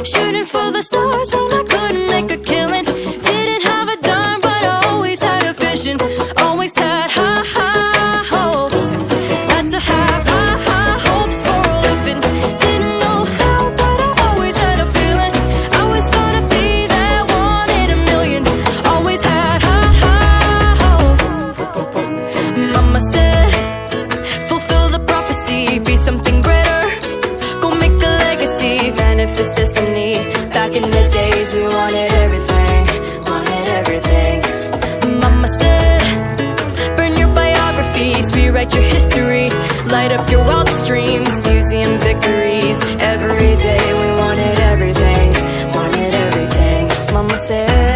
Shooting for the stars when I couldn't make a killing. Didn't have a dime, but I always had a vision. Always had high hopes. Had to have high hopes for a living. Didn't know how, but I always had a feeling. I was gonna be that one in a million. Always had high hopes. Mama said, fulfill the prophecy, be something greater, go make a legacy, manifest destiny. Back in the days we wanted everything, wanted everything. Mama said, burn your biographies, rewrite your history, light up your wildest dreams, museum victories. Every day we wanted everything, wanted everything. Mama said